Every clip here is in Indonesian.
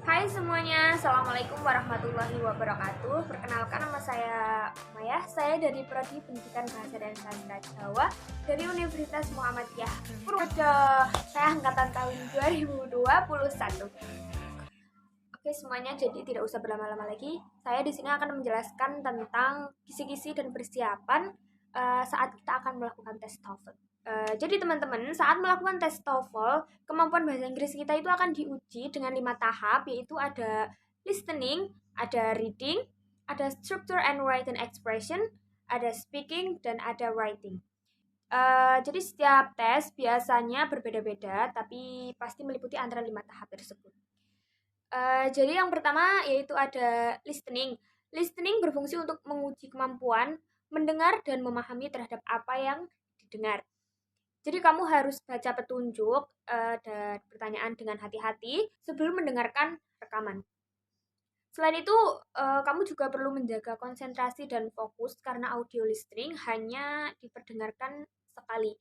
Hai semuanya, Assalamualaikum warahmatullahi wabarakatuh. Perkenalkan, nama saya Maya. Saya dari Prodi Pendidikan Bahasa dan Sastra Jawa dari Universitas Muhammadiyah Purworejo. Saya angkatan tahun 2021. Oke semuanya, jadi tidak usah berlama-lama lagi. Saya di sini akan menjelaskan tentang kisi-kisi dan persiapan saat kita akan melakukan tes TOEFL. Jadi teman-teman, saat melakukan tes TOEFL, kemampuan bahasa Inggris kita itu akan diuji dengan 5 tahap, yaitu ada listening, ada reading, ada structure and written expression, ada speaking, dan ada writing. Jadi setiap tes biasanya berbeda-beda, tapi pasti meliputi antara 5 tahap tersebut. Jadi yang pertama yaitu ada listening. Listening berfungsi untuk menguji kemampuan mendengar dan memahami terhadap apa yang didengar. Jadi kamu harus baca petunjuk dan pertanyaan dengan hati-hati sebelum mendengarkan rekaman. Selain itu, kamu juga perlu menjaga konsentrasi dan fokus karena audio listening hanya diperdengarkan sekali.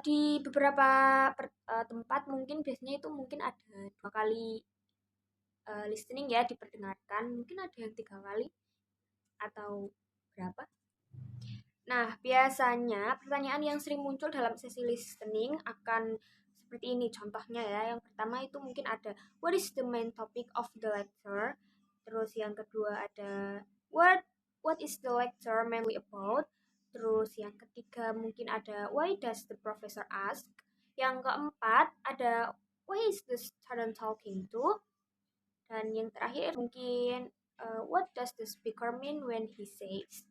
Di beberapa tempat mungkin biasanya itu mungkin ada 2 kali listening ya diperdengarkan, mungkin ada yang 3 kali atau berapa. Nah, biasanya pertanyaan yang sering muncul dalam sesi listening akan seperti ini contohnya ya. Yang pertama itu mungkin ada what is the main topic of the lecture? Terus yang kedua ada what is the lecture mainly about? Terus yang ketiga mungkin ada why does the professor ask? Yang keempat ada why is the student talking to? Dan yang terakhir mungkin what does the speaker mean when he says?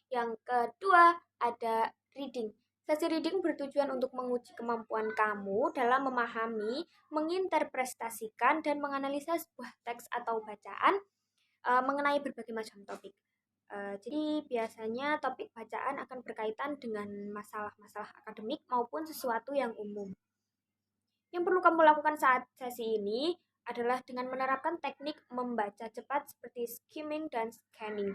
Yang kedua, ada reading. Sesi reading bertujuan untuk menguji kemampuan kamu dalam memahami, menginterpretasikan, dan menganalisa sebuah teks atau bacaan mengenai berbagai macam topik. Jadi biasanya topik bacaan akan berkaitan dengan masalah-masalah akademik maupun sesuatu yang umum. Yang perlu kamu lakukan saat sesi ini adalah dengan menerapkan teknik membaca cepat seperti skimming dan scanning.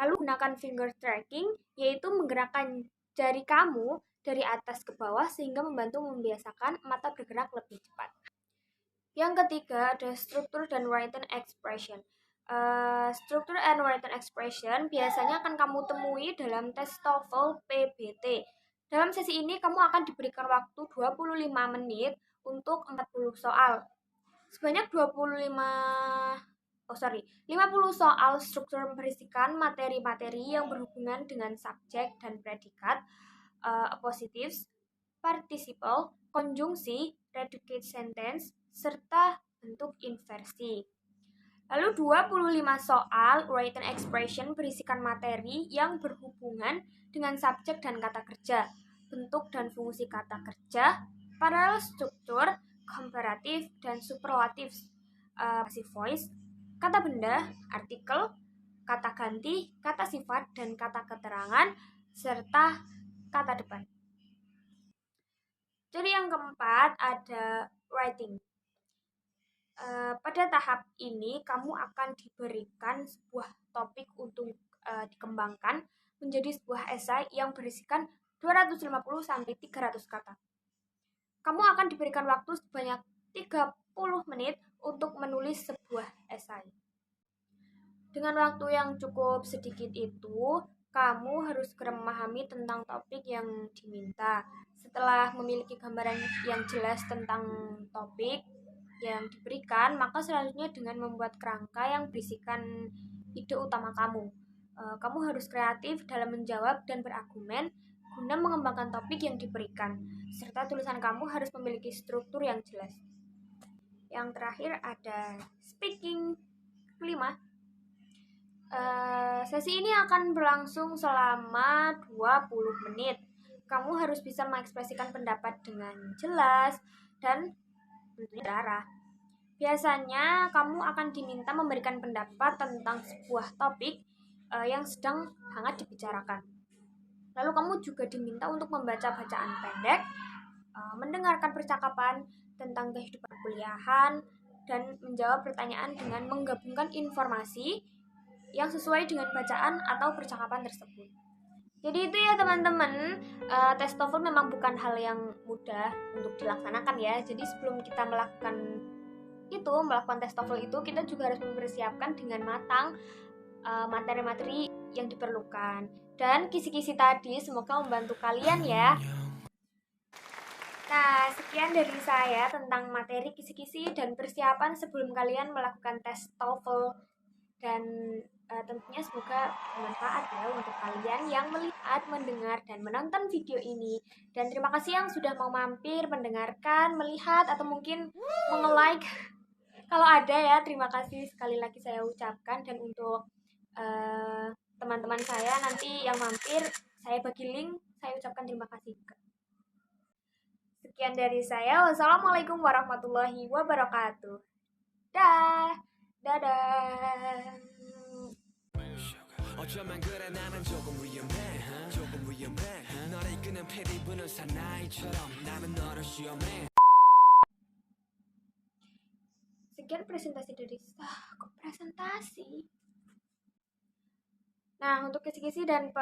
Lalu gunakan finger tracking, yaitu menggerakkan jari kamu dari atas ke bawah sehingga membantu membiasakan mata bergerak lebih cepat. Yang ketiga ada struktur dan written expression. Struktur and written expression biasanya akan kamu temui dalam tes TOEFL PBT. Dalam sesi ini kamu akan diberikan waktu 25 menit untuk 40 soal. Sebanyak 50 soal struktur berisikan materi-materi yang berhubungan dengan subjek dan predikat, appositives, participle, konjungsi, predicate sentence, serta bentuk inversi. Lalu 25 soal written expression berisikan materi yang berhubungan dengan subjek dan kata kerja, bentuk dan fungsi kata kerja, parallel struktur, comparative, dan superlatives, passive voice, kata benda, artikel, kata ganti, kata sifat, dan kata keterangan, serta kata depan. Jadi yang keempat ada writing. Pada tahap ini kamu akan diberikan sebuah topik untuk dikembangkan menjadi sebuah esai yang berisikan 250-300 kata. Kamu akan diberikan waktu sebanyak 30 menit untuk menulis sebuah esai. Dengan waktu yang cukup sedikit itu, kamu harus segera memahami tentang topik yang diminta. Setelah memiliki gambaran yang jelas tentang topik yang diberikan, maka selanjutnya dengan membuat kerangka yang berisikan ide utama kamu. Kamu harus kreatif dalam menjawab dan berargumen guna mengembangkan topik yang diberikan, serta tulisan kamu harus memiliki struktur yang jelas. Yang terakhir ada speaking. Kelima, sesi ini akan berlangsung selama 20 menit. Kamu harus bisa mengekspresikan pendapat dengan jelas dan tentunya darah. Biasanya kamu akan diminta memberikan pendapat tentang sebuah topik yang sedang hangat dibicarakan. Lalu kamu juga diminta untuk membaca bacaan pendek, mendengarkan percakapan tentang kehidupan kuliahan, dan menjawab pertanyaan dengan menggabungkan informasi yang sesuai dengan bacaan atau percakapan tersebut. Jadi itu ya teman-teman, tes TOEFL memang bukan hal yang mudah untuk dilaksanakan ya. Jadi sebelum kita melakukan itu melakukan tes TOEFL itu kita juga harus mempersiapkan dengan matang materi-materi yang diperlukan. Dan kisi-kisi tadi semoga membantu kalian ya. Nah, sekian dari saya tentang materi kisi-kisi dan persiapan sebelum kalian melakukan tes TOEFL. Dan tentunya semoga bermanfaat ya untuk kalian yang melihat, mendengar, dan menonton video ini. Dan terima kasih yang sudah mau mampir, mendengarkan, melihat, atau mungkin nge-like. Kalau ada ya, terima kasih sekali lagi saya ucapkan. Dan untuk teman-teman saya nanti yang mampir, saya bagi link, saya ucapkan terima kasih juga. Sekian dari saya. Wassalamualaikum warahmatullahi wabarakatuh. Dadah. 어쩌면 그래 나는 조금 위험해 너를 이끄는 패리 부는 사나이처럼 나는 너를 시험해. Sekian presentasi dari kok presentasi. Nah, untuk kisi-kisi dan